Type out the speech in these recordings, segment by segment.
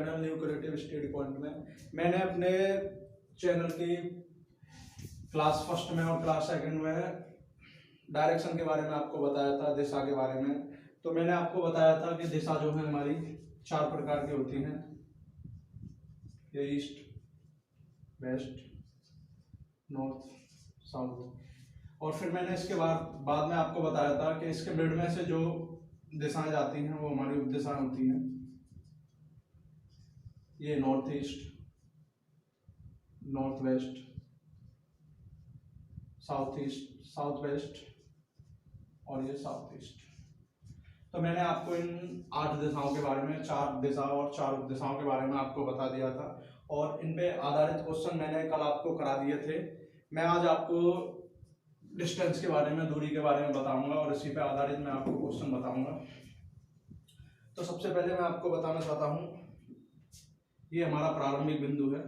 Channel new creative study point में। मैंने अपने चैनल की क्लास फर्स्ट में और क्लास सेकंड में डायरेक्शन के बारे में आपको बताया था, दिशा के बारे में। तो मैंने आपको बताया था कि दिशा जो है हमारी 4 प्रकार की होती हैं, ये ईस्ट, वेस्ट, नॉर्थ, साउथ। और फिर मैंने इसके बाद में आपको बताया था कि इसके मिड में से जो दिशाएं जाती हैं वो हमारी उपदिशाएं होती हैं। ये north east, north west, south east, south west और ये साउथ ईस्ट। तो मैंने आपको इन 8 दिशाओं के बारे में, 4 दिशा और 4 उपदिशाओं के बारे में आपको बता दिया था। और इन पे आधारित क्वेश्चन मैंने कल आपको करा दिए थे। मैं आज आपको डिस्टेंस के बारे में, दूरी के बारे में बताऊंगा और इसी पे आधारित मैं आपको क्वेश्चन बताऊंगा। तो सबसे पहले मैं आपको बताना चाहता हूं, ये हमारा प्रारंभिक बिंदु है।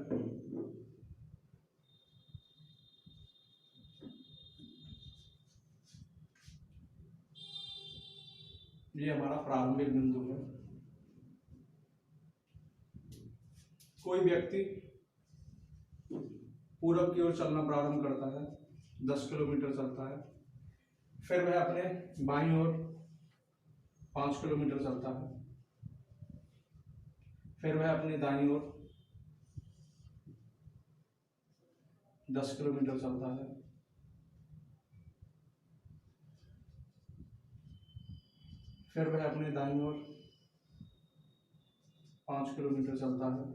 ये हमारा प्रारंभिक बिंदु है। कोई व्यक्ति पूरब की ओर चलना प्रारंभ करता है, 10 किलोमीटर चलता है, फिर वह अपने बाईं ओर 5 किलोमीटर चलता है, फिर वह अपनी दाईं ओर 10 किलोमीटर चलता है, फिर वह अपने दाईं ओर 5 किलोमीटर चलता है,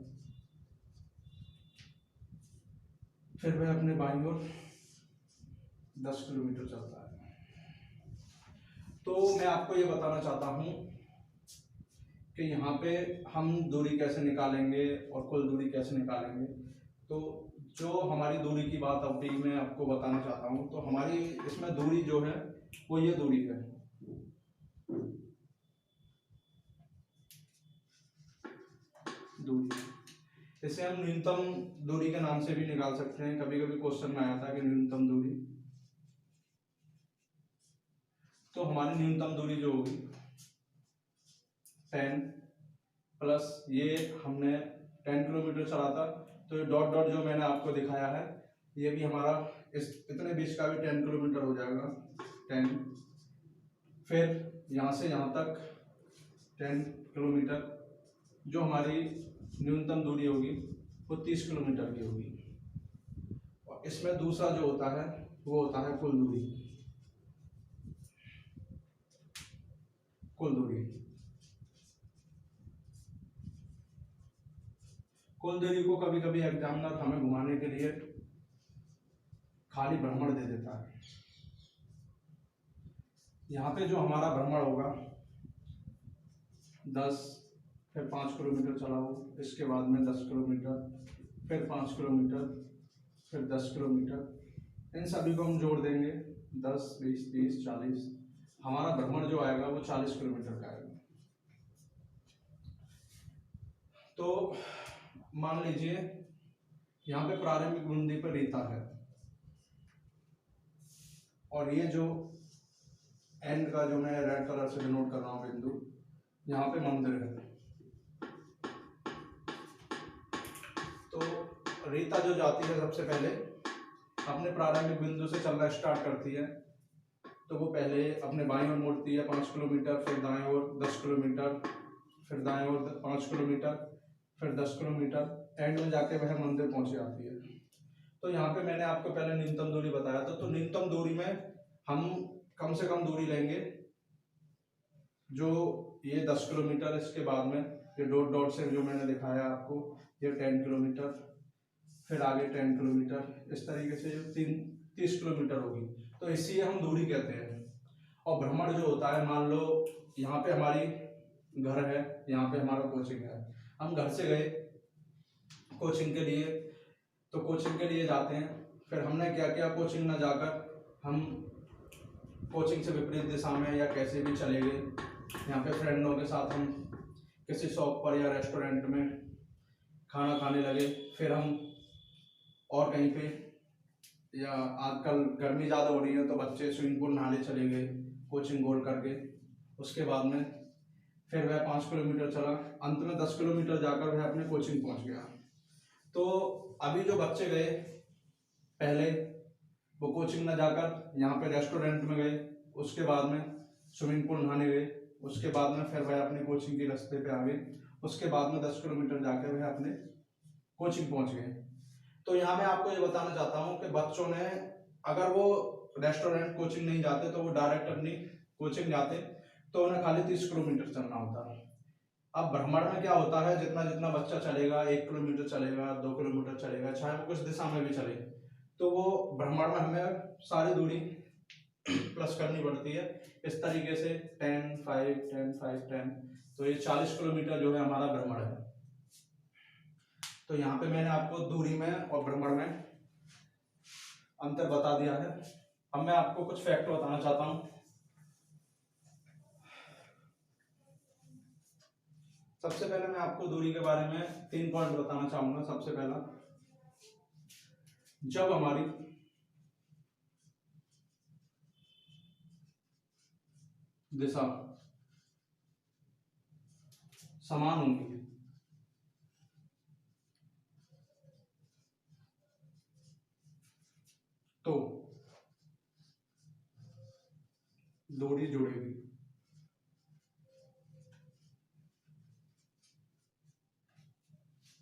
फिर वह अपने बाईं ओर 10 किलोमीटर चलता है। तो मैं आपको ये बताना चाहता हूँ कि यहाँ पे हम दूरी कैसे निकालेंगे और कुल दूरी कैसे निकालेंगे। तो जो हमारी दूरी की बात अभी मैं आपको बताना चाहता हूँ, तो हमारी इसमें दूरी जो है वो ये दूरी है। दूरी, इसे हम न्यूनतम दूरी के नाम से भी निकाल सकते हैं। कभी कभी क्वेश्चन में आया था कि न्यूनतम दूरी। तो हमारी न्यूनतम दूरी जो होगी 10 प्लस ये हमने 10 किलोमीटर चला था, तो ये डॉट डॉट जो मैंने आपको दिखाया है ये भी हमारा इस इतने बीच का भी 10 किलोमीटर हो जाएगा। 10, फिर यहाँ से यहाँ तक 10 किलोमीटर, जो हमारी न्यूनतम दूरी होगी वो 30 किलोमीटर की होगी। और इसमें दूसरा जो होता है वो होता है कुल दूरी। कुल दूरी, कुल दूरी को कभी कभी एग्जामिनर हमें घुमाने के लिए खाली भ्रमण दे देता है। यहाँ पे जो हमारा भ्रमण होगा 10, फिर 5 किलोमीटर चला हो, इसके बाद में 10 किलोमीटर, फिर 5 किलोमीटर, फिर 10 किलोमीटर, इन सभी को हम जोड़ देंगे 10, 20, 30, 40। हमारा भ्रमण जो आएगा वो 40 किलोमीटर का आएगा। तो मान लीजिए यहाँ पे प्रारंभिक बिंदु पर रीता है और ये जो एंड का जो मैं रेड कलर से डिनोट कर रहा हूँ बिंदु, यहाँ पे मंदिर है। तो रीता जो जाती है सबसे पहले अपने प्रारंभिक बिंदु से चलना स्टार्ट करती है। तो वो पहले अपने बाईं ओर मुड़ती है 5 किलोमीटर, फिर दाएं ओर 10 किलोमीटर, फिर दाएं ओर 5 किलोमीटर, फिर 10 किलोमीटर, एंड में जाके वह मंदिर पहुंच जाती है। तो यहाँ पे मैंने आपको पहले न्यूनतम दूरी बताया था। तो न्यूनतम दूरी में हम कम से कम दूरी लेंगे, जो ये 10 किलोमीटर, इसके बाद में ये डॉट डॉट से जो मैंने दिखाया आपको ये 10 किलोमीटर, फिर आगे 10 किलोमीटर, इस तरीके से जो 30 किलोमीटर होगी। तो इसी हम दूरी कहते हैं। और भ्रमण जो होता है, मान लो यहाँ पे हमारी घर है, यहाँ पे हमारा कोचिंग है, हम घर से गए कोचिंग के लिए, तो कोचिंग के लिए जाते हैं, फिर हमने क्या किया, कोचिंग ना जाकर हम कोचिंग से विपरीत दिशा में या कैसे भी चले गए, यहाँ पे फ्रेंडों के साथ हम किसी शॉप पर या रेस्टोरेंट में खाना खाने लगे, फिर हम और कहीं पे, या आजकल गर्मी ज़्यादा हो रही है तो बच्चे स्विमिंग पूल नहाने चले गए कोचिंग गोल करके। उसके बाद में फिर वह 5 किलोमीटर चला, अंत में 10 किलोमीटर जाकर वह अपने कोचिंग पहुंच गया। तो अभी जो बच्चे गए पहले, वो कोचिंग में जाकर यहाँ पे रेस्टोरेंट में गए, उसके बाद में स्विमिंग पूल नहाने गए, उसके बाद में फिर वह अपनी कोचिंग के रास्ते पे आ गए, उसके बाद में 10 किलोमीटर जाकर वह अपने कोचिंग पहुंच गए। तो यहाँ मैं आपको ये बताना चाहता हूँ कि बच्चों ने, अगर वो रेस्टोरेंट कोचिंग नहीं जाते तो वो डायरेक्ट अपनी कोचिंग जाते, तो उन्हें खाली 30 किलोमीटर चलना होता है। अब भ्रमण में क्या होता है, जितना जितना बच्चा चलेगा, 1 किलोमीटर चलेगा, 2 किलोमीटर चलेगा, चाहे वो कुछ दिशा में भी चले, तो वो भ्रमण में हमें सारी दूरी प्लस करनी पड़ती है। इस तरीके से 10, 5, 10, 5, 10, तो ये 40 किलोमीटर जो है हमारा भ्रमण है। तो यहाँ पे मैंने आपको दूरी में और भ्रमण में अंतर बता दिया है। अब मैं आपको कुछ फैक्ट बताना चाहता हूँ। सबसे पहले मैं आपको दूरी के बारे में 3 पॉइंट बताना चाहूंगा। सबसे पहला, जब हमारी दिशा समान होंगी तो दूरी जुड़ेगी।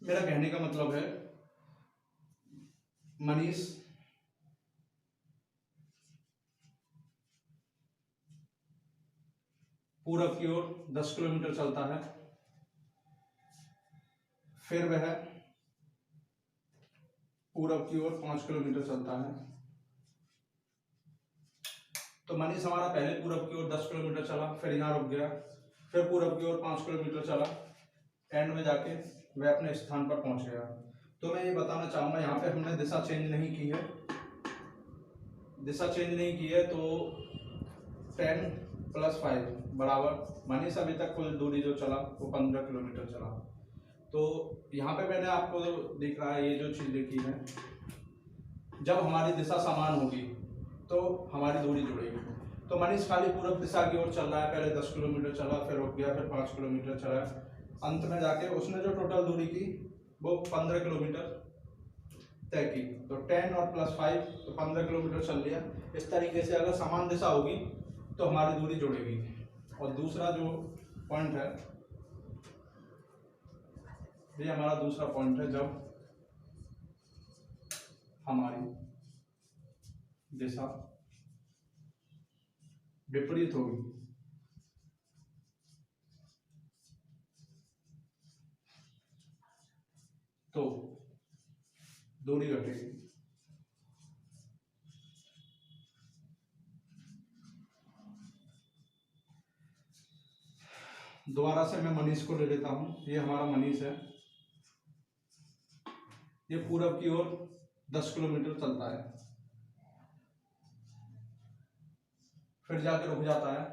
मेरा कहने का मतलब है, मनीष पूरब की ओर 10 किलोमीटर चलता है, फिर वह पूरब की ओर 5 किलोमीटर चलता है। तो मनीष हमारा पहले पूरब की ओर 10 किलोमीटर चला, फिर यहाँ रुक गया, फिर पूरब की ओर 5 किलोमीटर चला, एंड में जाके वह अपने स्थान पर पहुंच गया। तो मैं ये बताना चाहूंगा, यहाँ पे हमने दिशा चेंज नहीं की है। दिशा चेंज नहीं की है तो 10 + 5 बराबर, मनीष अभी तक कुल दूरी जो चला वो 15 किलोमीटर चला। तो यहाँ पे मैंने आपको दिख रहा है, ये जो चीज लिखी है, जब हमारी दिशा समान होगी तो हमारी दूरी जुड़ेगी। तो मनीष खाली पूरब दिशा की ओर चल रहा है, पहले 10 किलोमीटर चला, फिर रुक गया, फिर 5 किलोमीटर चला, अंत में जाके उसने जो टोटल दूरी की वो 15 किलोमीटर तय की। तो 10 और +5 तो 15 किलोमीटर चल लिया। इस तरीके से अगर समान दिशा होगी तो हमारी दूरी जुड़ेगी। और दूसरा जो पॉइंट है, ये हमारा दूसरा पॉइंट है, जब हमारी दिशा विपरीत होगी तो दूरी घटेगी। दोबारा से मैं मनीष को ले लेता हूं। ये हमारा मनीष है, ये पूरब की ओर 10 किलोमीटर चलता है, फिर जाकर रुक जाता है,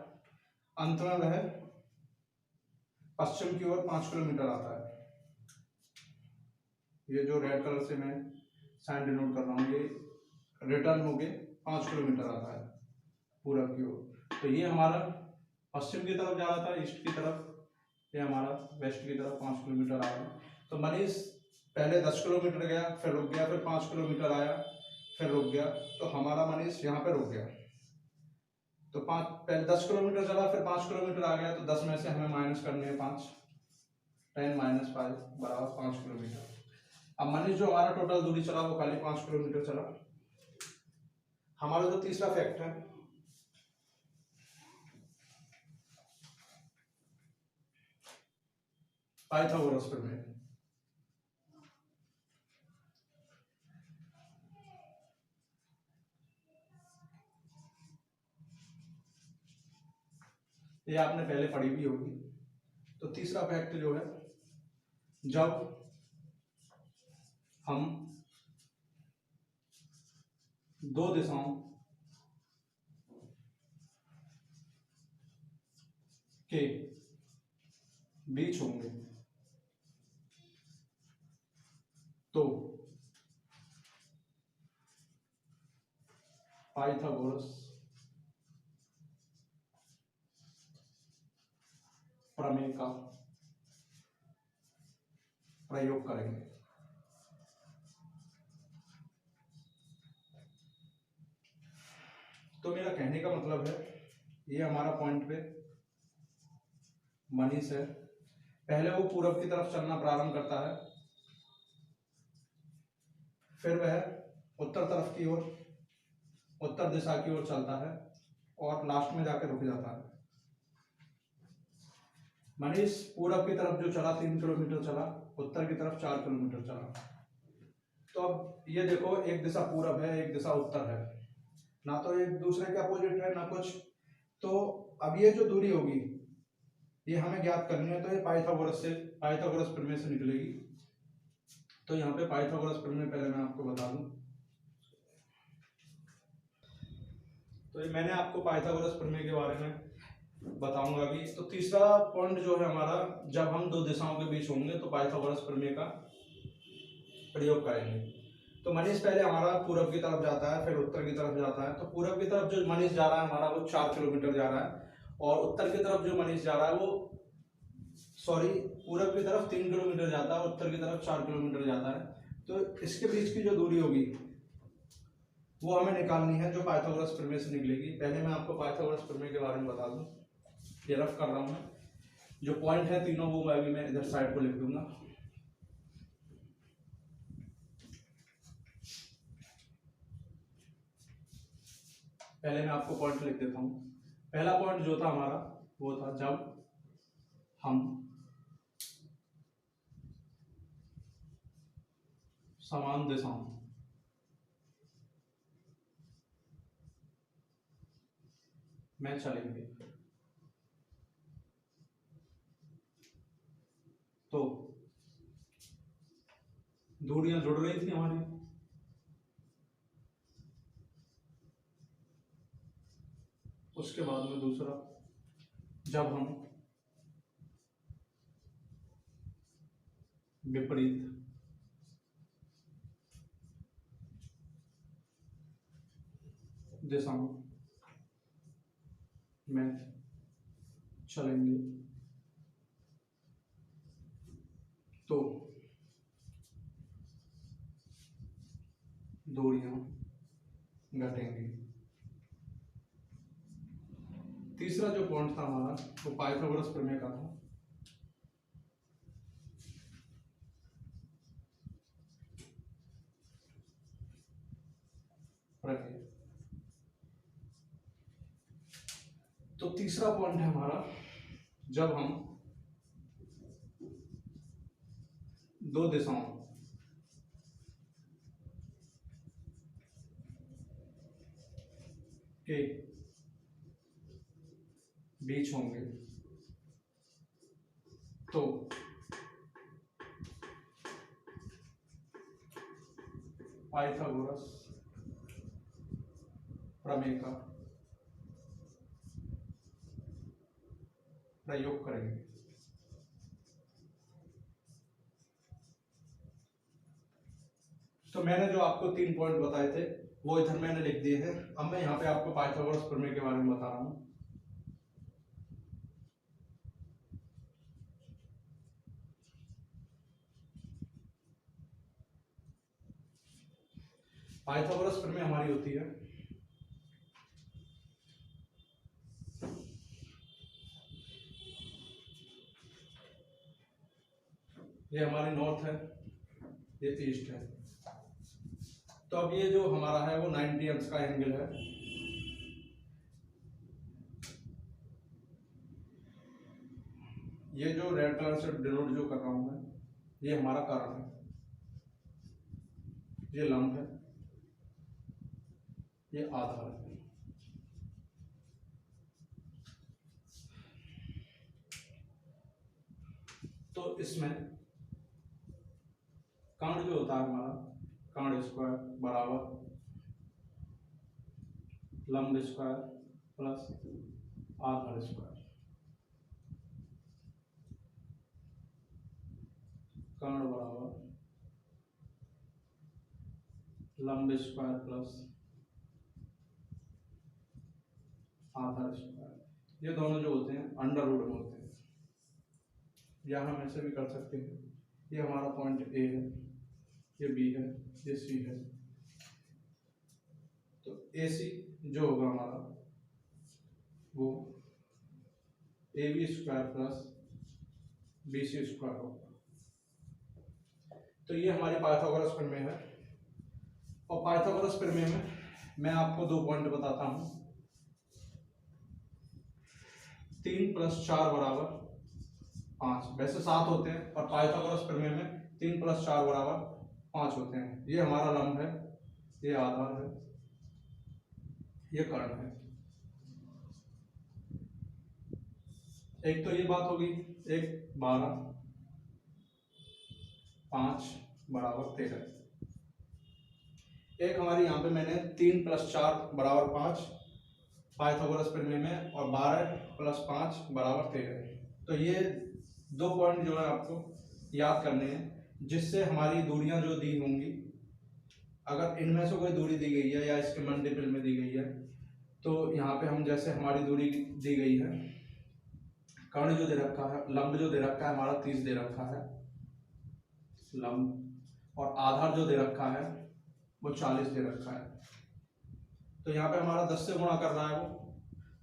अंत में वह पश्चिम की ओर 5 किलोमीटर आता है। ये जो रेड कलर से मैं साइन डिनोट कर रहा हूँ, ये रिटर्न होके 5 किलोमीटर आता है पूरब की ओर। तो ये हमारा पश्चिम की तरफ जा रहा था, ईस्ट की तरफ, ये हमारा वेस्ट की तरफ 5 किलोमीटर आ रहा है। तो मनीष पहले 10 किलोमीटर गया, फिर रुक गया, फिर 5 किलोमीटर आया, फिर रुक गया, तो हमारा मनीष यहाँ पे रुक गया। तो पहले 10 किलोमीटर चला, फिर 5 किलोमीटर आ गया, तो 10 में से हमें माइनस करने हैं 5, 10 - 5 बराबर 5 किलोमीटर। अब मनीष जो हमारा टोटल दूरी चला वो खाली 5 किलोमीटर चला। हमारा जो तीसरा फैक्ट है, पाइथागोरस प्रमेय। ये आपने पहले पढ़ी भी होगी। तो तीसरा फैक्ट जो है, जब हम दो दिशाओं के बीच होंगे तो पाइथागोरस प्रमेय का प्रयोग करेंगे। तो मेरा कहने का मतलब है, ये हमारा पॉइंट पे मनीष है, पहले वो पूरब की तरफ चलना प्रारंभ करता है, फिर वह उत्तर तरफ की ओर, उत्तर दिशा की ओर चलता है और लास्ट में जाकर रुक जाता है। मनीष पूरब की तरफ जो चला 3 किलोमीटर चला, उत्तर की तरफ 4 किलोमीटर चला। तो अब ये देखो, एक दिशा पूरब है, एक दिशा उत्तर है, ना तो एक दूसरे के अपोजिट है ना कुछ। तो अब ये जो दूरी होगी ये हमें ज्ञात करनी है, तो ये पाइथागोरस प्रमेय से निकलेगी। तो यहाँ पे पाइथागोरस प्रमेय पहले मैं आपको बता दूं, तो ये मैंने आपको पाइथागोरस प्रमेय के बारे में बताऊंगा अभी। तो तीसरा पॉइंट जो है हमारा, जब हम दो दिशाओं के बीच होंगे तो पाइथागोरस प्रमेय का प्रयोग करेंगे। तो मनीष पहले हमारा पूरब की तरफ जाता है, फिर उत्तर की तरफ जाता है। तो पूरब की तरफ जो मनीष जा रहा है हमारा, वो 4 किलोमीटर जा रहा है, और उत्तर की तरफ जो मनीष जा रहा है वो पूरब की तरफ 3 किलोमीटर जाता है, उत्तर की तरफ 4 किलोमीटर जाता है। तो इसके बीच की जो दूरी होगी वो हमें निकालनी है, जो पाइथागोरस प्रमेय से निकलेगी। पहले मैं आपको पाइथागोरस प्रमेय के बारे में बता दूं, ये रफ कर रहा हूं मैं, जो पॉइंट है तीनों वो मैं इधर साइड को लिख दूंगा। पहले मैं आपको पॉइंट लिख देता हूं। पहला पॉइंट जो था हमारा वो था, जब हम समान दिशाओं में चलेंगे तो दूरियां जुड़ रही थी हमारी। उसके बाद में दूसरा, जब हम विपरीत दिशाओं में चलेंगे तो दूरियां घटेंगी। तीसरा जो पॉइंट था हमारा वो पाइथागोरस प्रमेय का था। तो तीसरा पॉइंट है हमारा, जब हम दो दिशाओं के बीच होंगे तो पाइथागोरस प्रमेय का प्रयोग करेंगे। तो मैंने जो आपको 3 पॉइंट बताए थे वो इधर मैंने लिख दिए हैं। अब मैं यहाँ पे आपको पाइथागोरस प्रमेय के बारे में बता रहा हूँ। पाइथागोरस प्रमेय हमारी होती है, ये हमारी नॉर्थ है, ये ईस्ट है। तो अब ये जो हमारा है वो 90 अंश का एंगल है। ये जो रेड कलर से डिनोट जो कर रहा हूं मैं, ये हमारा कारण है, ये लंब है, ये आधार है। तो इसमें कर्ण जो होता है हमारा, कर्ण स्क्वायर बराबर लंब स्क्वायर प्लस आधार स्क्वायर। कर्ण बराबर लंब स्क्वायर प्लस आधार स्क्वायर। ये दोनों जो होते हैं अंडर रूट में होते हैं। या हम ऐसे भी कर सकते हैं, ये हमारा पॉइंट ए है, ये बी है, ये सी है। तो ए सी जो होगा हमारा वो A B square plus B C square होगा। तो ये हमारी पाइथागोरस प्रमेय है। और पाइथागोरस प्रमेय में मैं आपको 2 पॉइंट बताता हूं। 3 + 4 = 5, वैसे 7 होते हैं, और पाइथागोरस प्रमेय में 3 + 4 = 5 होते हैं। ये हमारा लंब है, ये आधार है, ये कर्ण है। एक तो ये बात होगी, एक 12, 5 = 13। एक हमारी यहाँ पे मैंने 3 + 4 = 5 पाइथागोरस प्रमेय में, और 12 + 5 = 13। तो ये 2 पॉइंट जो है आपको याद करने हैं, जिससे हमारी दूरियां जो दी होंगी, अगर इनमें से कोई दूरी दी गई है या इसके मल्टीपल में दी गई है, तो यहाँ पे हम जैसे हमारी दूरी दी गई है, कर्ण जो दे रखा है, लंब जो दे रखा है हमारा 30 दे रखा है लंब, और आधार जो दे रखा है वो 40 दे रखा है। तो यहाँ पे हमारा 10 से गुणा कर रहा है वो,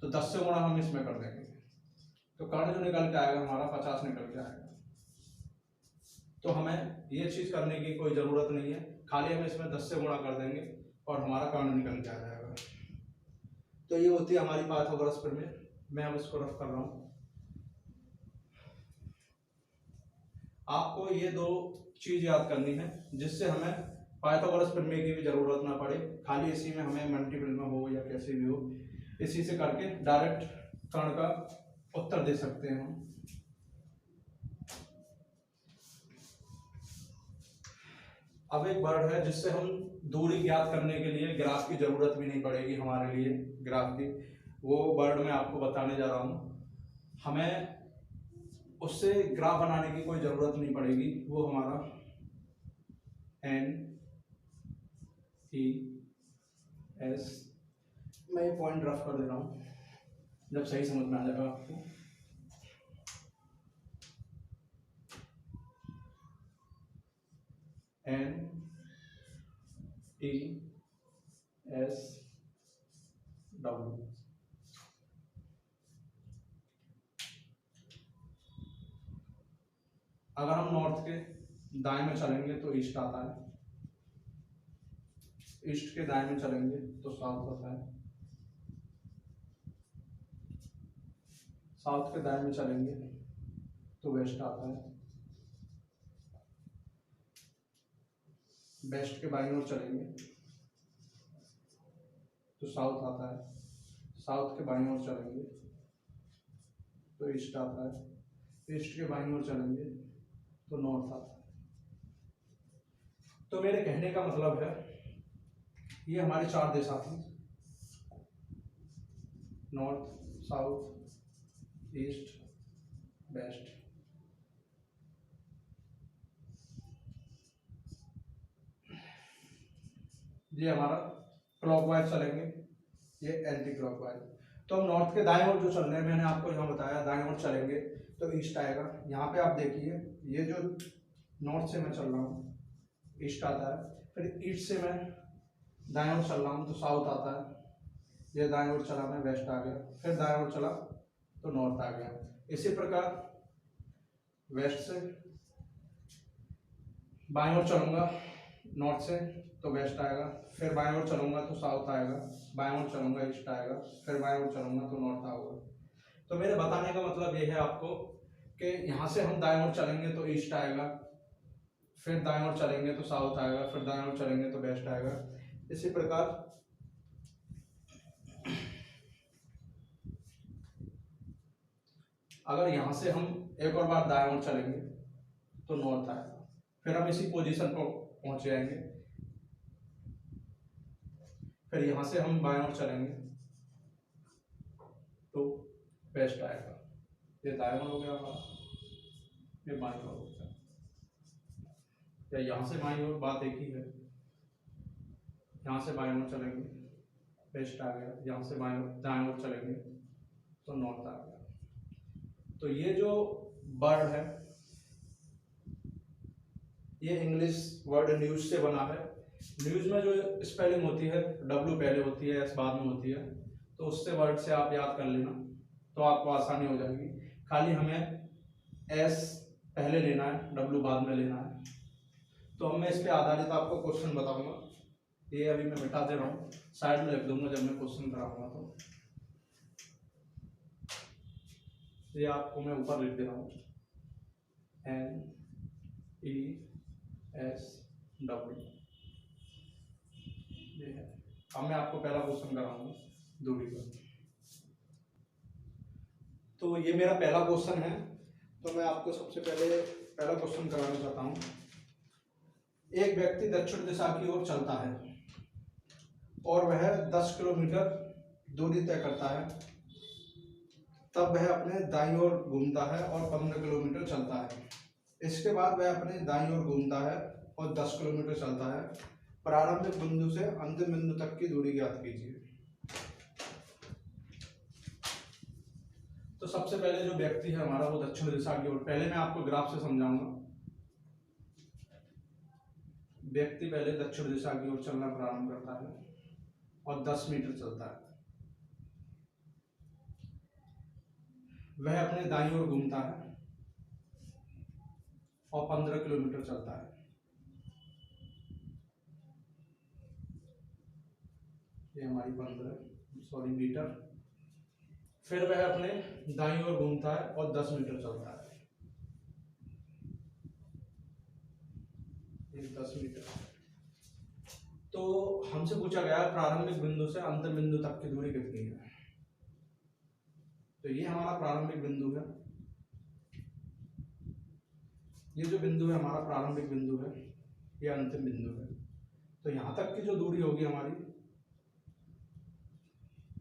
तो 10 से गुणा हम इसमें कर देंगे, तो कर्ण जो निकल के आएगा हमारा 50 निकल के आएगा। तो हमें ये चीज करने की कोई जरूरत नहीं है, खाली हम इसमें 10 से गुणा कर देंगे और हमारा कर्ण निकल के आ जाएगा। तो ये होती है हमारी पाइथागोरस प्रमेय। मैं अब इसको रफ कर रहा हूँ। आपको ये 2 चीज याद करनी है, जिससे हमें पाइथागोरस प्रमेय की भी जरूरत ना पड़े, खाली इसी में हमें मल्टीपल में हो या कैसे भी हो, इसी से करके डायरेक्ट कर्ण का उत्तर दे सकते हैं हम। अब एक वर्ड है जिससे हम दूरी ज्ञात करने के लिए ग्राफ की जरूरत भी नहीं पड़ेगी हमारे लिए, ग्राफ की, वो वर्ड मैं आपको बताने जा रहा हूँ। हमें उससे ग्राफ बनाने की कोई जरूरत नहीं पड़ेगी, वो हमारा NES, मैं ये पॉइंट रफ कर दे रहा हूँ, जब सही समझ में आ जाएगा आपको। NESW। अगर हम नॉर्थ के दाएं में चलेंगे तो ईस्ट आता है, ईस्ट के दाएं में चलेंगे तो साउथ आता है, साउथ के दाएं में चलेंगे तो वेस्ट आता है, वेस्ट के बाईं ओर चलेंगे तो साउथ आता है, साउथ के बाईं ओर चलेंगे तो ईस्ट आता है, ईस्ट के बाईं ओर चलेंगे तो नॉर्थ आता है। तो मेरे कहने का मतलब है, ये हमारे 4 देश आते हैं, नॉर्थ, साउथ, ईस्ट, वेस्ट। ये हमारा क्लॉकवाइज चलेंगे, ये एंटी क्लॉकवाइज। तो हम नॉर्थ के दाएं ओर जो चल रहे हैं, मैंने आपको यहाँ बताया दाएं ओर चलेंगे तो ईस्ट आएगा। यहाँ पे आप देखिए, ये जो नॉर्थ से मैं चल रहा हूँ ईस्ट आता है, फिर ईस्ट से मैं दाएं ओर चल रहा हूँ तो साउथ आता है, ये दाएं ओर चला मैं वेस्ट आ गया, फिर दाएं ओर चला तो नॉर्थ आ गया। इसी प्रकार वेस्ट से बाएं ओर चलूंगा नॉर्थ से तो वेस्ट आएगा, फिर बाएं ओर चलूंगा तो साउथ आएगा, बाएं ओर चलूंगा ईस्ट आएगा, फिर बाएं ओर चलूंगा तो नॉर्थ आएगा। तो मेरे बताने का मतलब ये है आपको कि यहाँ से हम दाएं ओर चलेंगे तो ईस्ट आएगा, फिर दाएं ओर चलेंगे तो साउथ आएगा, फिर दाएं ओर चलेंगे तो वेस्ट आएगा। इसी प्रकार अगर यहाँ से हम एक और बार दाएं ओर चलेंगे तो नॉर्थ आएगा, फिर हम इसी पोजीशन पर पहुंच जाएंगे, फिर यहाँ से हम बाएं ओर चलेंगे तो वेस्ट आएगा। ये दाएं ओर हो गया हमारा, ये बाएं ओर हो गया, या यहाँ से बाएं ओर बात एक ही है, यहाँ से बाएं ओर चलेंगे वेस्ट आ गया, यहाँ से बाएं दाएं ओर चलेंगे तो नॉर्थ आ गया। तो ये जो वर्ड है ये इंग्लिश वर्ड न्यूज से बना है। न्यूज में जो स्पेलिंग होती है W पहले होती है, S बाद में होती है, तो उससे वर्ड से आप याद कर लेना तो आपको आसानी हो जाएगी। खाली हमें S पहले लेना है, W बाद में लेना है। तो अब मैं इस पे आधारित आपको क्वेश्चन बताऊंगा। ये अभी मैं मिटा दे रहा हूँ, साइड में लिख दूंगा जब मैं क्वेश्चन कराऊंगा। तो ये आपको मैं ऊपर लिख दे रहा हूँ, NESW, ये है। अब मैं आपको पहला क्वेश्चन कराऊंगा दूरी का। तो ये मेरा पहला क्वेश्चन है। तो मैं आपको सबसे पहले पहला क्वेश्चन कराना चाहता हूँ। एक व्यक्ति दक्षिण दिशा की ओर चलता है और वह 10 किलोमीटर दूरी तय करता है। तब वह अपने दाईं ओर घूमता है और 15 किलोमीटर चलता है। इसके बाद वह अपने दाईं ओर घूमता है और 10 किलोमीटर चलता है। प्रारंभिक बिंदु से अंतिम बिंदु तक की दूरी ज्ञात कीजिए। तो सबसे पहले जो व्यक्ति है हमारा वो दक्षिण दिशा की ओर, पहले मैं आपको ग्राफ से समझाऊंगा। व्यक्ति पहले दक्षिण दिशा की ओर चलना प्रारंभ करता है और 10 मीटर चलता है। वह अपने दाईं ओर घूमता है और 15 किलोमीटर चलता है। ये हमारी 15 मीटर। फिर वह अपने दाईं ओर घूमता है और 10 मीटर चलता है। ये 10 मीटर। तो हमसे पूछा गया प्रारंभिक बिंदु से अंतिम बिंदु तक की दूरी कितनी है। तो ये हमारा प्रारंभिक बिंदु है। ये जो बिंदु है हमारा प्रारंभिक बिंदु है, ये अंतिम बिंदु है। तो यहां तक की जो दूरी होगी हमारी,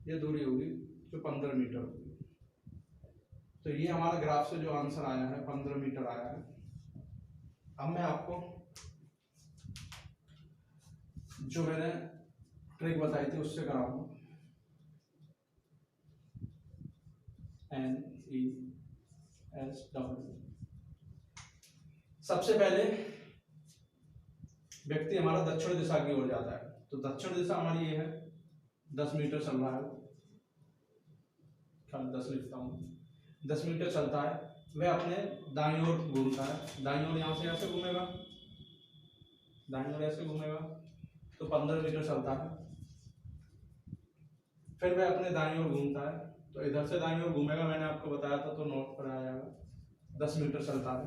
ये दूरी होगी जो 15 मीटर होगी। तो ये हमारा ग्राफ से जो आंसर आया है 15 मीटर आया है। अब मैं आपको जो मैंने ट्रिक बताई थी उससे कराऊंगा। NESW। सबसे पहले व्यक्ति हमारा दक्षिण दिशा की ओर जाता है। तो दक्षिण दिशा हमारी ये है, 10 मीटर चल रहा है, 10 लिखता हूँ, 10 मीटर चलता है। वह अपने दाईं ओर घूमता है। दाईं ओर यहाँ से ऐसे घूमेगा, दाईं ओर ऐसे घूमेगा तो 15 मीटर चलता है। फिर वह अपने दाईं ओर घूमता है, तो इधर से दाईं ओर घूमेगा, मैंने आपको बताया था, तो नोट पर आ जाएगा, 10 मीटर चलता है।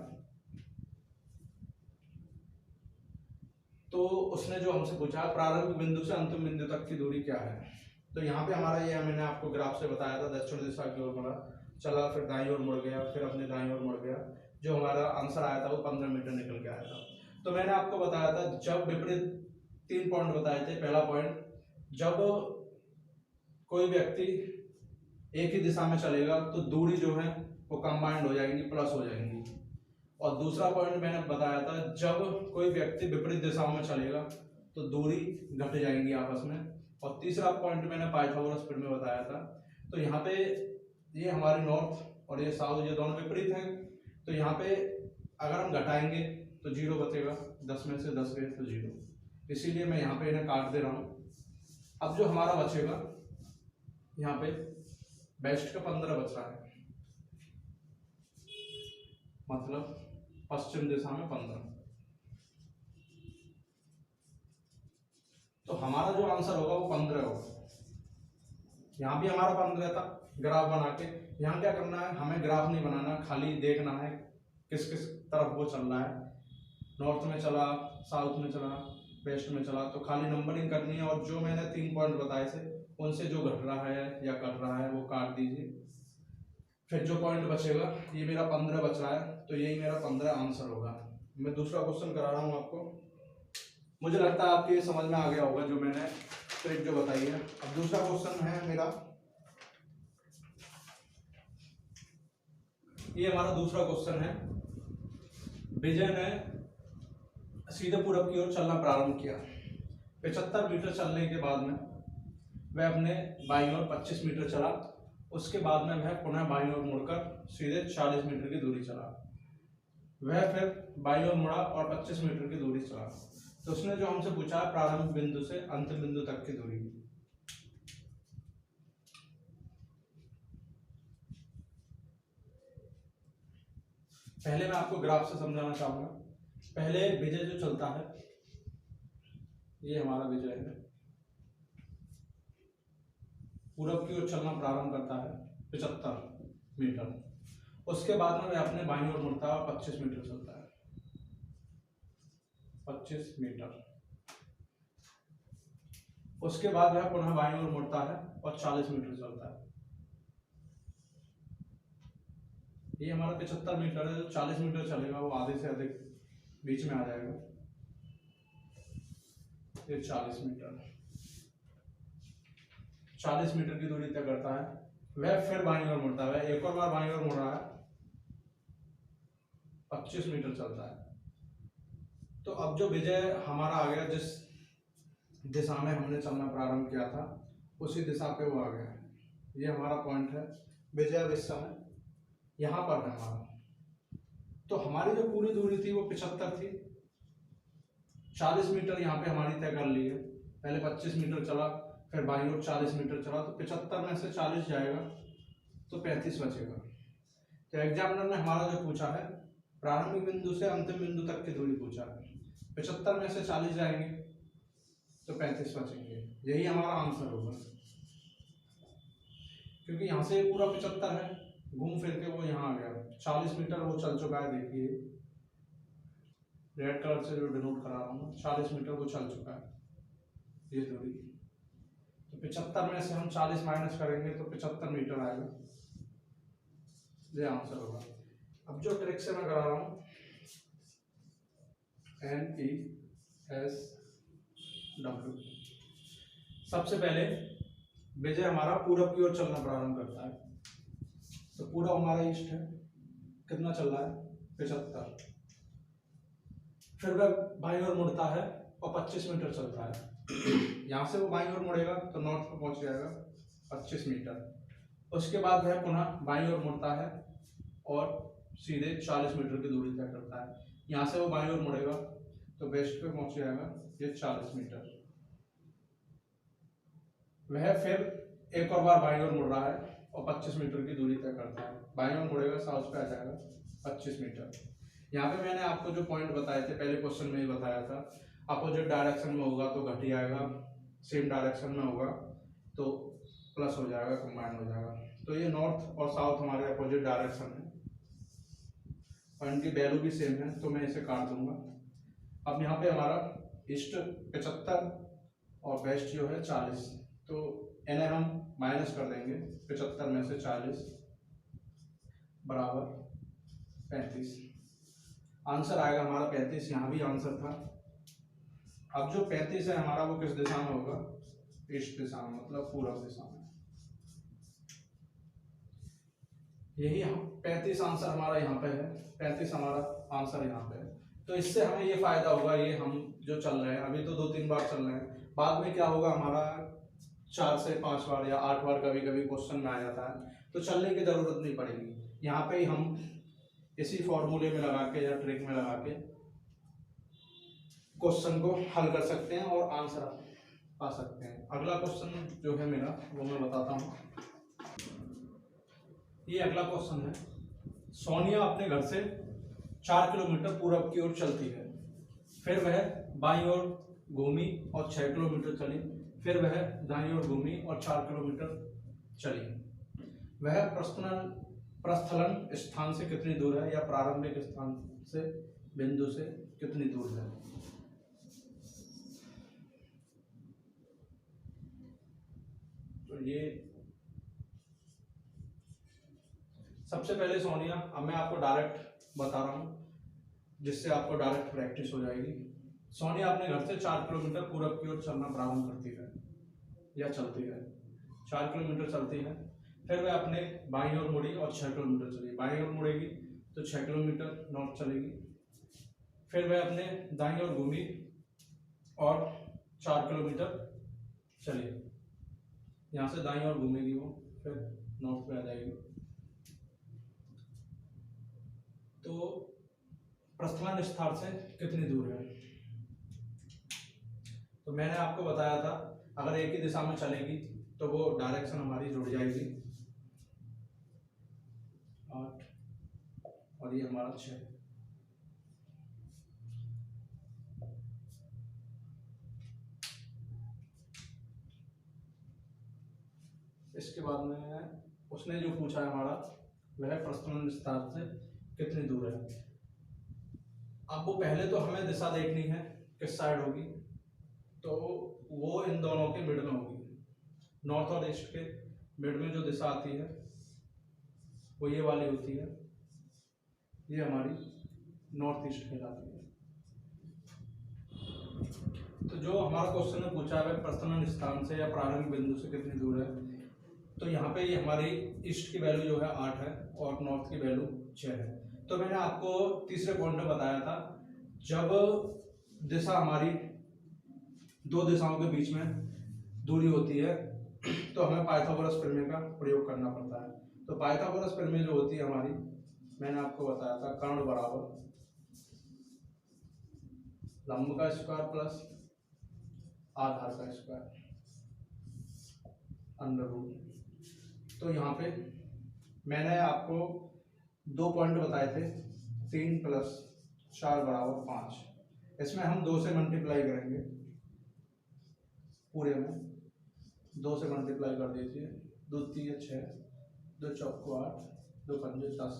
तो उसने जो हमसे पूछा प्रारंभिक बिंदु से अंतिम बिंदु तक की दूरी क्या है। तो यहाँ पे हमारा ये मैंने आपको ग्राफ से बताया था, दक्षिण दिशा की ओर मुड़ा, चला, फिर दाईं ओर मुड़ गया, फिर अपने दाईं ओर मुड़ गया। जो हमारा आंसर आया था वो 15 मीटर निकल के आया था। तो मैंने आपको बताया था जब विपरीत 3 पॉइंट बताए थे। पहला पॉइंट, जब कोई व्यक्ति एक ही दिशा में चलेगा तो दूरी जो है वो कंबाइंड हो जाएगी, प्लस हो जाएंगी। और दूसरा पॉइंट मैंने बताया था जब कोई व्यक्ति विपरीत दिशाओं में चलेगा तो दूरी घट जाएंगी आपस में। और तीसरा पॉइंट मैंने पाइथागोरस फिर में बताया था। तो यहाँ पे ये हमारे नॉर्थ और ये साउथ, ये दोनों विपरीत हैं। तो यहाँ पे अगर हम घटाएंगे तो 0 बचेगा, 10 में से 10 गए तो 0, इसीलिए मैं यहाँ पे इन्हें काट दे रहा हूँ। अब जो हमारा बचेगा यहाँ पे वेस्ट का 15 बच रहा है, मतलब पश्चिम दिशा में 15। तो हमारा जो आंसर होगा वो 15 होगा। यहाँ भी हमारा 15 था ग्राफ बना के। यहाँ क्या करना है, हमें ग्राफ नहीं बनाना, खाली देखना है किस किस तरफ वो चल रहा है। नॉर्थ में चला, साउथ में चला, वेस्ट में चला, तो खाली नंबरिंग करनी है। और जो मैंने 3 पॉइंट बताए थे उनसे जो घट रहा है या कट रहा है वो काट दीजिए। फिर जो पॉइंट बचेगा, ये मेरा 15 बच रहा है, तो यही मेरा 15 आंसर होगा। मैं दूसरा क्वेश्चन करा रहा हूँ आपको। मुझे लगता है आपके समझ में आ गया होगा जो मैंने ट्रिक जो बताई है। अब दूसरा क्वेश्चन है मेरा, ये हमारा दूसरा क्वेश्चन है। विजय ने सीधे पूरब की ओर चलना प्रारंभ किया। 75 मीटर चलने के बाद में वह अपने बाईं ओर 25 मीटर चला। उसके बाद में वह पुनः बाईं ओर मुड़कर सीधे 40 मीटर की दूरी चला। वह फिर बाईं ओर मुड़ा और 25 मीटर की दूरी चला। तो उसने जो हमसे पूछा है प्रारंभिक बिंदु से अंतिम बिंदु तक की दूरी। पहले मैं आपको ग्राफ से समझाना चाहूंगा। पहले विजय जो चलता है, ये हमारा विजय है, पूरब की ओर चलना प्रारंभ करता है 75 मीटर। उसके बाद में वह अपने बाईं ओर मुड़ता है और 25 मीटर चलता है, 25 मीटर। उसके बाद वह पुनः बाईं ओर मुड़ता है और 40 मीटर चलता है। ये हमारा 75 मीटर है, जो 40 मीटर चलेगा वो आधे से अधिक बीच में आ जाएगा। ये 40 मीटर, 40 मीटर की दूरी तय करता है। वह फिर बाईं ओर मुड़ता है, एक और बार बाईं ओर मुड़ रहा है, 25 मीटर चलता है। तो अब जो विजय हमारा आ गया, जिस दिशा में हमने चलना प्रारंभ किया था उसी दिशा पे वो आ गया है। ये हमारा पॉइंट है विजय। इस समय यहाँ पर है हमारा। तो हमारी जो पूरी दूरी थी वो 75 थी, 40 मीटर यहाँ पे हमारी तय कर ली है। पहले 25 मीटर चला, फिर बाईं ओर 40 मीटर चला, तो 75 में से 40 जाएगा तो 35 बचेगा। तो एग्जामिनर ने हमारा जो पूछा है प्रारंभिक बिंदु से अंतिम बिंदु तक की दूरी पूछा है। 75 में से 40 जाएंगे तो 35 बचेंगे। यही हमारा आंसर होगा, क्योंकि यहाँ से पूरा 75 है, घूम फिर के वो यहाँ आ गया। 40 मीटर वो चल चुका है, देखिए रेड कलर से जो डिनोट करा रहा हूँ, 40 मीटर वो चल चुका है ये दूरी। तो 75 में से हम 40 माइनस करेंगे तो 75 मीटर आएगा। ये आंसर होगा। अब जो ट्रिक से मैं करा रहा हूँ, NESW। सबसे पहले विजय हमारा पूरब की ओर चलना प्रारंभ करता है। तो पूरब हमारा ईस्ट है, कितना चल रहा है 75। फिर वह बाईं ओर मुड़ता है और 25 मीटर चलता है। यहाँ से वो बाईं ओर मुड़ेगा तो नॉर्थ पे पहुंच जाएगा 25 मीटर। उसके बाद वह पुनः बाईं ओर मुड़ता है और सीधे 40 मीटर की दूरी तय करता है। यहाँ से वो बाईं ओर मुड़ेगा तो वेस्ट पे पहुंच जाएगा ये 40 मीटर। वह फिर एक और बार बाईं ओर मुड़ रहा है और 25 मीटर की दूरी तय करता है। बाईं ओर मुड़ेगा, साउथ पे आ जाएगा 25 मीटर। यहाँ पे मैंने आपको जो पॉइंट बताए थे पहले क्वेश्चन में ही बताया था, अपोजिट डायरेक्शन में होगा तो घट ही आएगा, सेम डायरेक्शन में होगा तो प्लस हो जाएगा, कंबाइन हो जाएगा। तो ये नॉर्थ और साउथ हमारे अपोजिट डायरेक्शन है और इनकी वैल्यू भी सेम है, तो मैं इसे काट दूंगा। अब यहाँ पे हमारा ईस्ट 75 और वेस्ट जो है 40, तो इन्हें हम माइनस कर देंगे। 75 में से 40 बराबर 35। आंसर आएगा हमारा 35। यहाँ भी आंसर था। अब जो 35 है हमारा वो किस दिशा में होगा, ईस्ट दिशा में, मतलब पूर्व दिशा में। यही हम 35 आंसर हमारा यहाँ पे है, 35 हमारा आंसर यहाँ पे है। तो इससे हमें ये फायदा होगा, ये हम जो चल रहे हैं अभी तो 2-3 बार चल रहे हैं, बाद में क्या होगा हमारा 4 से 5 बार या 8 बार कभी कभी क्वेश्चन में आ जाता है, तो चलने की जरूरत नहीं पड़ेगी। यहाँ पे ही हम इसी फॉर्मूले में लगा के या ट्रिक में लगा के क्वेश्चन को हल कर सकते हैं और आंसर पा सकते हैं। अगला क्वेश्चन जो है मेरा वो मैं बताता हूँ। ये अगला क्वेश्चन है। सोनिया अपने घर से 4 किलोमीटर पूरब की ओर चलती है, फिर वह बाईं ओर घूमी और 6 किलोमीटर चली, फिर वह दाईं ओर घूमी और 4 किलोमीटर चली। वह प्रस्थलन स्थान से कितनी दूर है, या प्रारंभिक स्थान से बिंदु से कितनी दूर है। तो ये सबसे पहले सोनिया, अब मैं आपको डायरेक्ट बता रहा हूं जिससे आपको डायरेक्ट प्रैक्टिस हो जाएगी। सोनिया अपने घर से 4 किलोमीटर पूरब की ओर चलना प्रारंभ करती है या चलती है। 4 किलोमीटर चलती है, फिर वह अपने बाईं ओर मुड़ी और 6 किलोमीटर चली। बाईं ओर मुड़ेगी तो 6 किलोमीटर नॉर्थ चलेगी, फिर वह अपने दाईं ओर घूमी और 4 किलोमीटर चली। यहाँ से दाईं ओर घूमेगी वो, फिर नॉर्थ पे आ जाएगी। तो प्रस्थान स्थान से कितनी दूर है। तो मैंने आपको बताया था अगर एक ही दिशा में चलेगी तो वो डायरेक्शन हमारी जुड़ जाएगी 8 और ये हमारा 6। इसके बाद में उसने जो पूछा है हमारा वह प्रस्थान स्थान से कितनी दूर है। अब वो पहले तो हमें दिशा देखनी है किस साइड होगी, तो वो इन दोनों के मिड में होगी। नॉर्थ और ईस्ट के मिड में जो दिशा आती है वो ये वाली होती है, ये हमारी नॉर्थ ईस्ट कहलाती है। तो जो हमारा क्वेश्चन ने पूछा है प्रस्थान स्थान से या प्रारंभिक बिंदु से कितनी दूर है, तो यहाँ पे ये हमारी ईस्ट की वैल्यू जो है 8 है और नॉर्थ की वैल्यू 6 है। तो मैंने आपको तीसरे पॉइंट में बताया था जब दिशा हमारी दो दिशाओं के बीच में दूरी होती है तो हमें पाइथागोरस प्रमेय का प्रयोग करना पड़ता है। तो पाइथागोरस प्रमेय जो होती है हमारी, मैंने आपको बताया था कर्ण बराबर लंब का स्क्वायर प्लस आधार का स्क्वायर अंडर रूट। तो यहाँ पे मैंने आपको 2 पॉइंट बताए थे, 3 + 4 = 5। इसमें हम 2 से मल्टीप्लाई करेंगे, पूरे में 2 से मल्टीप्लाई कर दीजिए, 2 × 3 = 6, 2 × 4 = 8, 2 × 5 = 10।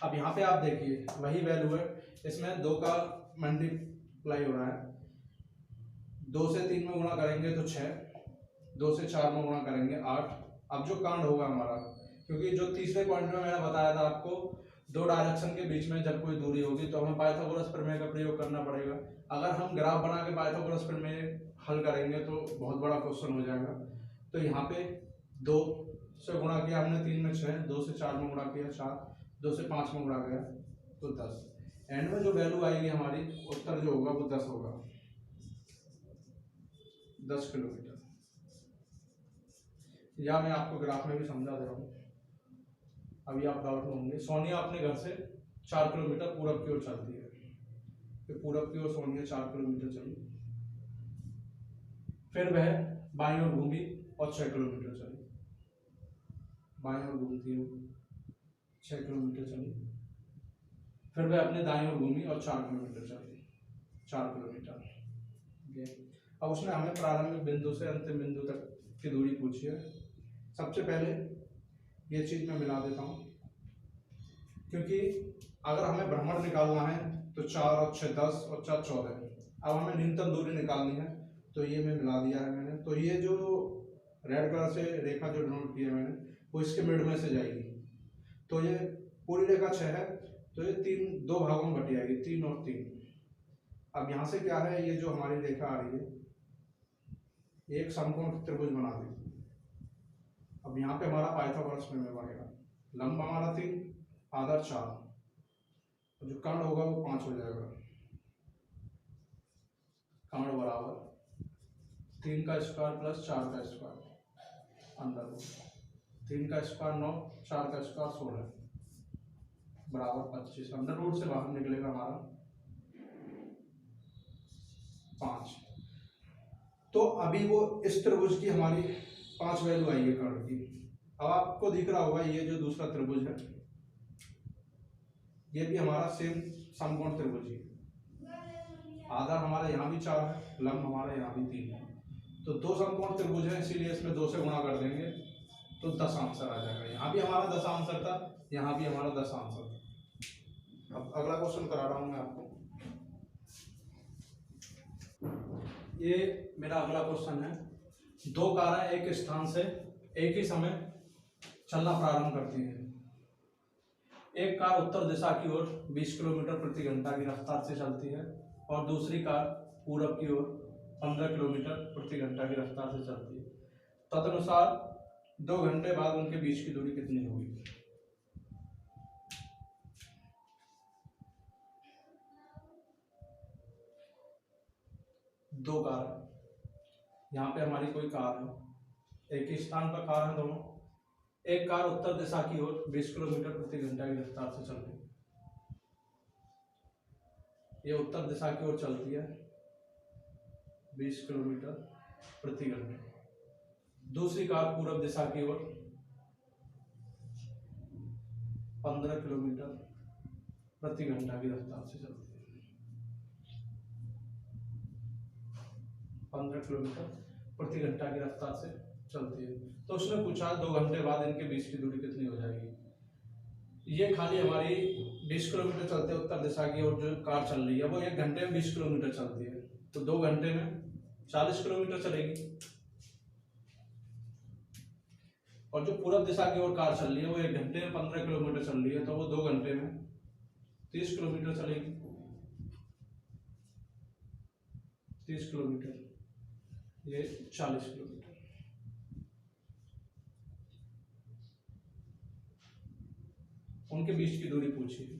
अब यहाँ पे आप देखिए वही वैल्यू है, इसमें 2 का मल्टीप्लाई हो रहा है, 2 से 3 में गुणा करेंगे तो 6, 2 से 4 में गुणा करेंगे 8। अब जो कांड होगा हमारा, क्योंकि जो तीसरे पॉइंट में मैंने बताया था आपको दो डायरेक्शन के बीच में जब कोई दूरी होगी तो हमें पाइथागोरस प्रमेय का प्रयोग करना पड़ेगा। अगर हम ग्राफ बना के पाइथागोरस प्रमेय हल करेंगे तो बहुत बड़ा क्वेश्चन हो जाएगा। तो यहाँ पे 2 से गुणा किया हमने, 3 में 6, 2 से 4 में गुणा किया 4, 2 से 5 में गुणा गया तो 10। एंड में जो वैल्यू आएगी हमारी, उत्तर जो होगा वो 10 होगा, 10 किलोमीटर। या मैं आपको ग्राफ में भी समझा दे रहा हूँ, अभी आप डाउट में होंगे। सोनिया अपने घर से 4 किलोमीटर पूरब की ओर चलती है, तो पूरब की ओर सोनिया 4 किलोमीटर चली, फिर वह बाईं ओर घूमी और 6 किलोमीटर चली, बाईं ओर घूमती है 6 किलोमीटर चली, फिर वह अपने दाईं ओर घूमी और 4 किलोमीटर चली, 4 किलोमीटर। अब उसने हमें प्रारंभिक बिंदु से अंतिम बिंदु तक की दूरी पूछी है। सबसे पहले ये चीज मैं मिला देता हूँ, क्योंकि अगर हमें भ्रमण निकालना है तो 4 और 6 10 और 4 14। अब हमें न्यूनतम दूरी निकालनी है तो ये मैं मिला दिया है मैंने। तो ये जो रेड कलर से रेखा जो डिनोट की है मैंने, वो इसके मिड में से जाएगी। तो ये पूरी रेखा 6 है, तो ये 2 भागों में बट जाएगी, 3 और 3। अब यहाँ से क्या है, ये जो हमारी रेखा आ रही है एक समकोण त्रिभुज बना दी। अब यहाँ पे हमारा पाइथागोरस प्रमेय बनेगा, लंब हमारा 3, आधार 4, जो कर्ण होगा वो 5 हो जाएगा। कर्ण बराबर 3 का स्क्वायर प्लस 4 का स्क्वायर अंडर रूट 3 का स्क्वायर 9, 4 का स्क्वायर 16 बराबर 25। अंडर रूट से बाहर निकलेगा हमारा 5। तो अभी वो इस त्रिभुज की हमारी 5 वैल्यू आई है कर्ण की। अब आपको दिख रहा होगा ये जो दूसरा त्रिभुज है ये भी हमारा सेम समकोण त्रिभुज है। आधार हमारा यहाँ भी 4 है, लंब हमारा यहाँ भी 3 है, तो 2 समकोण त्रिभुज है, इसीलिए इसमें 2 से गुणा कर देंगे तो 10 आंसर आ जाएगा। यहाँ भी हमारा 10 आंसर था, यहाँ भी हमारा 10 आंसर था। अब अगला क्वेश्चन करा रहा हूँ मैं आपको। ये मेरा अगला क्वेश्चन है, 2 कारें एक स्थान से एक ही समय चलना प्रारंभ करती हैं। एक कार उत्तर दिशा की ओर 20 किलोमीटर प्रति घंटा की रफ्तार से चलती है और दूसरी कार पूरब की ओर 15 किलोमीटर प्रति घंटा की रफ्तार से चलती है। तदनुसार 2 घंटे बाद उनके बीच की दूरी कितनी होगी। 2 कार है, यहाँ पे हमारी कोई कार है, एक ही स्थान पर कार है दोनों। एक कार उत्तर दिशा की ओर 20 किलोमीटर प्रति घंटा की रफ्तार से चल रही है, ये उत्तर दिशा की ओर चलती है 20 किलोमीटर प्रति घंटे। दूसरी कार पूर्व दिशा की ओर 15 किलोमीटर प्रति घंटा की रफ्तार से चलती है। 15 किलोमीटर प्रति घंटा की रफ्तार से चलती है। तो उसने पूछा 2 घंटे बाद इनके बीच की दूरी कितनी हो जाएगी। ये खाली हमारी 20 किलोमीटर चलते हैं उत्तर दिशा की ओर जो कार चल रही है वो 1 घंटे में 20 किलोमीटर चलती है, तो 2 घंटे में 40 किलोमीटर चलेगी। और जो पूरब दिशा की ओर कार चल रही है वो 1 घंटे में 15 किलोमीटर चल रही है, तो वो 2 घंटे में 30 किलोमीटर चलेगी। 30 किलोमीटर, ये 40 किलोमीटर। उनके बीच की दूरी पूछी है।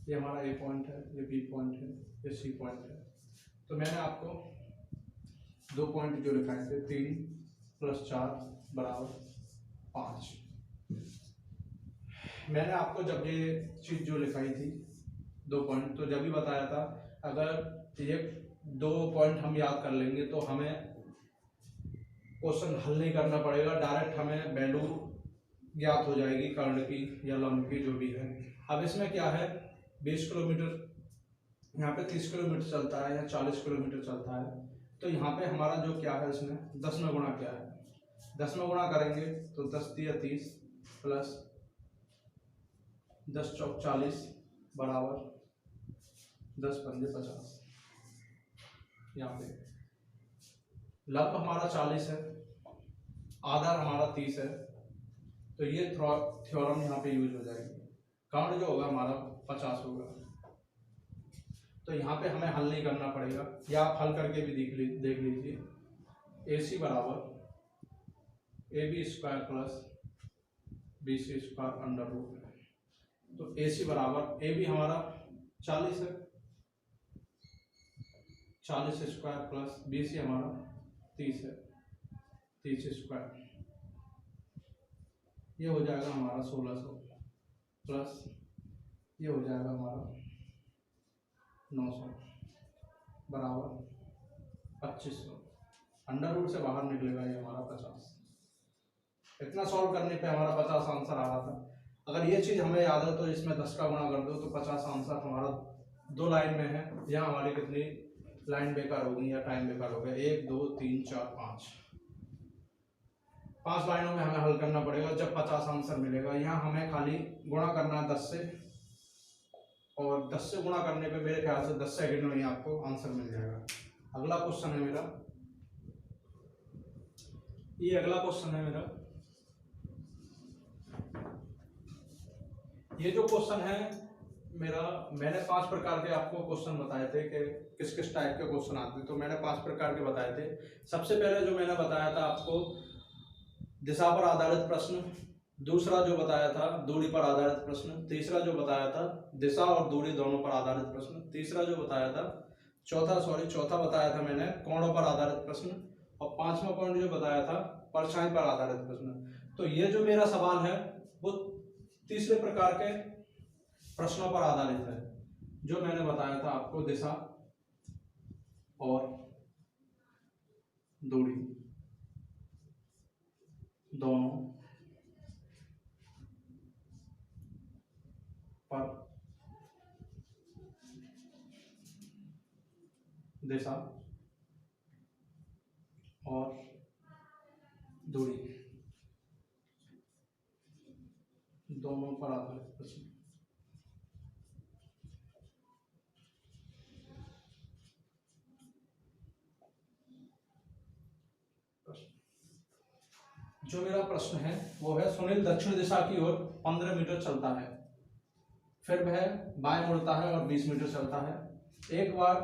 ये हमारा ए पॉइंट है, ये बी पॉइंट है, ये सी पॉइंट है। तो मैंने आपको 2 पॉइंट जो लिखाए थे 3 + 4 = 5। मैंने आपको जब ये चीज जो लिखाई थी 2 पॉइंट, तो जब भी बताया था अगर ये 2 पॉइंट हम याद कर लेंगे तो हमें क्वेश्चन हल नहीं करना पड़ेगा, डायरेक्ट हमें वैल्यू ज्ञात हो जाएगी कर्ण की या लंब की जो भी है। अब इसमें क्या है 20 किलोमीटर, यहाँ पे 30 किलोमीटर चलता है या 40 किलोमीटर चलता है, तो यहाँ पे हमारा जो क्या है इसमें 10 में गुणा क्या है, 10 में गुणा करेंगे तो 10 × 30 प्लस 10 × 4 = 40 बराबर 10 × 5 = 50। यहाँ पे लंब हमारा 40 है, आधार हमारा 30 है, तो ये थ्योरम यहाँ पे यूज हो जाएगी। कर्ण जो होगा हमारा 50 होगा। तो यहाँ पे हमें हल नहीं करना पड़ेगा, या आप हल करके भी देख लीजिए। AC = AB² + BC² √। तो AC = AB हमारा 40 है, 40² + BC हमारा 30 है, 30²। ये हो जाएगा हमारा 1600 प्लस ये हो जाएगा हमारा 900 बराबर 2500। √, से बाहर निकलेगा ये हमारा 50। इतना सॉल्व करने पे हमारा 50 आंसर आ रहा था। अगर ये चीज हमें याद है तो इसमें 10 का गुणा कर दो तो 50 आंसर हमारा 2 लाइन में है। यहाँ हमारी कितनी लाइन बेकार होगी या टाइम बेकार हो गया, 1 2 3 4 5 लाइनों में हमें हल करना पड़ेगा जब 50 आंसर मिलेगा। यहाँ हमें खाली गुणा करना है 10 से, और 10 से गुणा करने पे मेरे ख्याल से 10 सेकंड में ही आपको आंसर मिल जाएगा। अगला क्वेश्चन है मेरा, ये अगला क्वेश्चन है मेरा। ये जो क्वेश्चन है मेरा, मैंने 5 प्रकार के आपको क्वेश्चन बताए थे कि किस किस टाइप के क्वेश्चन आते हैं, तो मैंने 5 प्रकार के बताए थे। सबसे पहले जो मैंने बताया था आपको दिशा पर आधारित प्रश्न, दूसरा जो बताया था दूरी पर आधारित प्रश्न, तीसरा जो बताया था दिशा और दूरी दोनों पर आधारित प्रश्न, तीसरा जो बताया था चौथा बताया था मैंने कोणों पर आधारित प्रश्न, और 5वां पॉइंट जो बताया था परछाई पर आधारित प्रश्न। तो ये जो मेरा सवाल है वो तीसरे प्रकार के प्रश्नों पर आधारित है, जो मैंने बताया था आपको दिशा और दूरी दोनों पर दिशा और दूरी दोनों पर आधारित प्रश्न। जो मेरा प्रश्न है वो है, सुनील दक्षिण दिशा की ओर 15 मीटर चलता है, फिर वह बाएं मुड़ता है और 20 मीटर चलता है। एक बार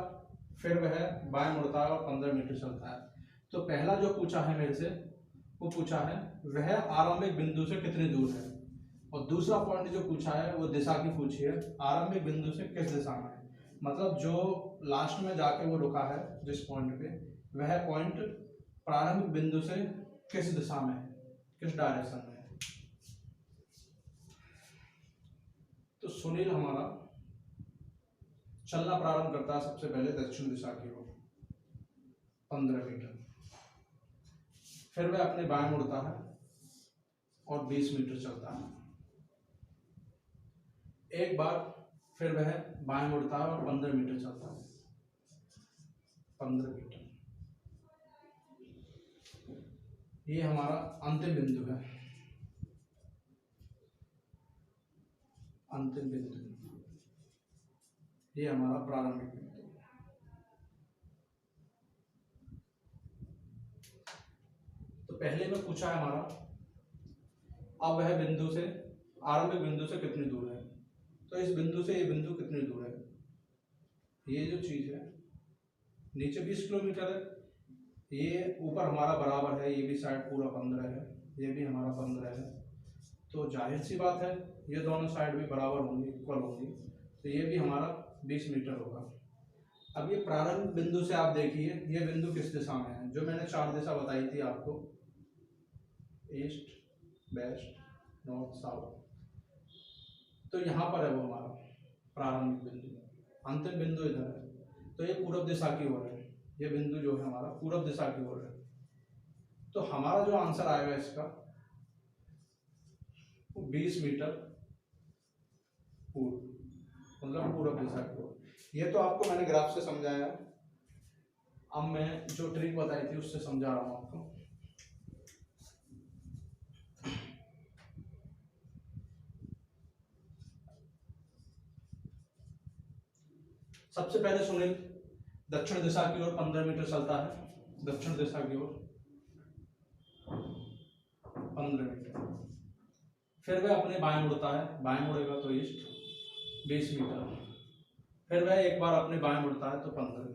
फिर वह बाएं मुड़ता है और 15 मीटर चलता है। तो पहला जो पूछा है मेरे से वो पूछा है वह आरंभिक बिंदु से कितनी दूर है, और दूसरा पॉइंट जो पूछा है वो दिशा की पूछी है, आरंभिक बिंदु से किस दिशा में है। मतलब जो लास्ट में जाके वो रुका है जिस पॉइंट पे, वह पॉइंट प्रारंभिक बिंदु से किस दिशा में है, किस डायरेक्शन में है। तो सुनील हमारा चलना प्रारंभ करता है सबसे पहले दक्षिण दिशा की ओर 15 मीटर, फिर वह अपने बाएं मुड़ता है और 20 मीटर चलता है। एक बार फिर वह बाएं मुड़ता है और 15 मीटर चलता है, 15 मीटर। ये हमारा अंतिम बिंदु है, अंतिम बिंदु, ये हमारा प्रारंभिक बिंदु। तो पहले में पूछा है हमारा, अब वह बिंदु से, आरंभिक बिंदु से कितनी दूर है। तो इस बिंदु से ये बिंदु कितनी दूर है, ये जो चीज है नीचे 20 किलोमीटर है, ये ऊपर हमारा बराबर है, ये भी साइड पूरा 15 है, ये भी हमारा 15 है। तो जाहिर सी बात है ये दोनों साइड भी बराबर होंगी, इक्वल होंगी, तो ये भी हमारा 20 मीटर होगा। अब ये प्रारंभिक बिंदु से आप देखिए ये बिंदु किस दिशा में है, जो मैंने 4 दिशा बताई थी आपको, ईस्ट, वेस्ट, नॉर्थ, साउथ। तो यहाँ पर है वो हमारा प्रारंभिक बिंदु, अंतिम बिंदु इधर है। तो ये पूर्व दिशा की ओर है, ये बिंदु जो है हमारा पूर्व दिशा की ओर है। तो हमारा जो आंसर आएगा इसका 20 मीटर पूर्व, मतलब पूर्व दिशा की ओर। ये तो आपको मैंने ग्राफ से समझाया, अब मैं जो ट्रिक बताई थी उससे समझा रहा हूं आपको। सबसे पहले सुनील दक्षिण दिशा की ओर 15 मीटर चलता है, दक्षिण दिशा की ओर 15 मीटर, फिर वह अपने बाएं मुड़ता है, बाएं मुड़ेगा तो ईस्ट 20 मीटर, फिर वह एक बार अपने बाएं मुड़ता है तो 15।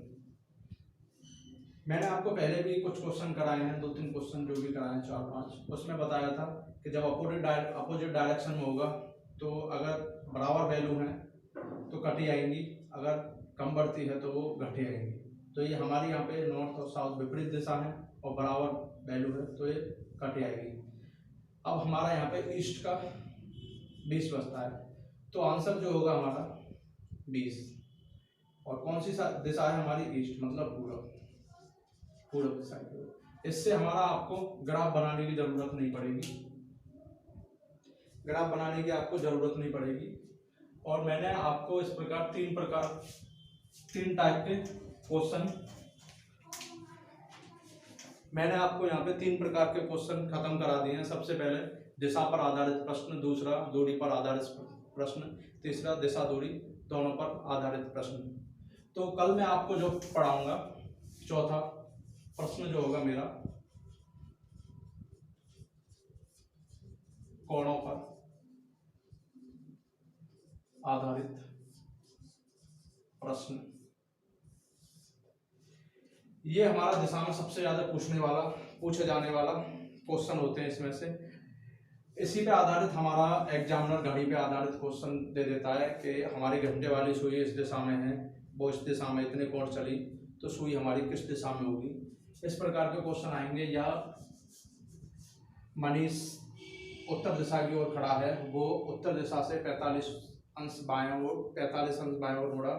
मैंने आपको पहले भी कुछ क्वेश्चन कराए हैं, 2-3 क्वेश्चन जो भी कराए हैं, 4-5, उसमें बताया था कि जब अपोजिट डायरेक्शन में होगा तो अगर बराबर वैल्यू है तो कटी आएंगी, अगर कम बढ़ती है तो वो घटी आएंगी। तो ये हमारी यहाँ पे नॉर्थ और साउथ विपरीत दिशा है और बराबर वैल्यू है तो ये कटी आएगी। अब हमारा यहाँ पे ईस्ट का 20 बचता है, तो आंसर जो होगा हमारा 20। और कौन सी दिशा है हमारी, ईस्ट, मतलब पूर्व दिशा की ओर। इससे हमारा आपको ग्राफ बनाने की जरूरत नहीं पड़ेगी, ग्राफ बनाने की आपको जरूरत नहीं पड़ेगी। और मैंने आपको इस प्रकार तीन टाइप के क्वेश्चन, मैंने आपको यहाँ पे 3 प्रकार के क्वेश्चन खत्म करा दिए हैं। सबसे पहले दिशा पर आधारित प्रश्न, दूसरा दूरी पर आधारित प्रश्न, तीसरा दिशा दूरी दोनों पर आधारित प्रश्न। तो कल मैं आपको जो पढ़ाऊंगा, चौथा प्रश्न जो होगा मेरा कोणों पर आधारित प्रश्न। ये हमारा दिशा में सबसे ज्यादा पूछे जाने वाला क्वेश्चन होते हैं इसमें से। इसी पे आधारित हमारा एग्जामिनर घड़ी पे आधारित क्वेश्चन दे देता है कि हमारी घंटे वाली सुई इस दिशा में है, वो इस दिशा में इतने कोण चली, तो सुई हमारी किस दिशा में होगी। इस प्रकार के क्वेश्चन आएंगे। या मनीष उत्तर दिशा की ओर खड़ा है, वो उत्तर दिशा से 45 अंश बाएं ओर मुड़ा,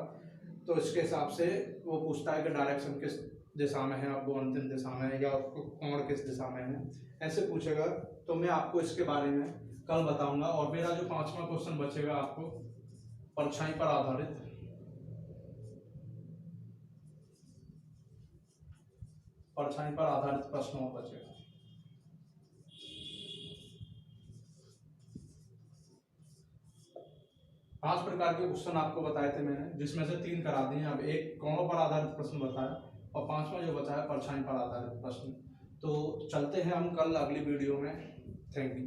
तो इसके हिसाब से वो पूछता है कि डायरेक्शन किस दिशा में है, अब वो अंतिम दिशा में है, या कोण किस दिशा में है, ऐसे पूछेगा। तो मैं आपको इसके बारे में कल बताऊंगा। और मेरा जो 5वां क्वेश्चन बचेगा आपको परछाई पर आधारित प्रश्नों बचेगा। पांच प्रकार के क्वेश्चन आपको बताए थे मैंने, जिसमें से 3 करा दिए। अब एक कोणों पर आधारित प्रश्न बताया और 5वां जो बचा है परछाई पर आधारित प्रश्न। तो चलते हैं हम कल अगली वीडियो में। Thank you.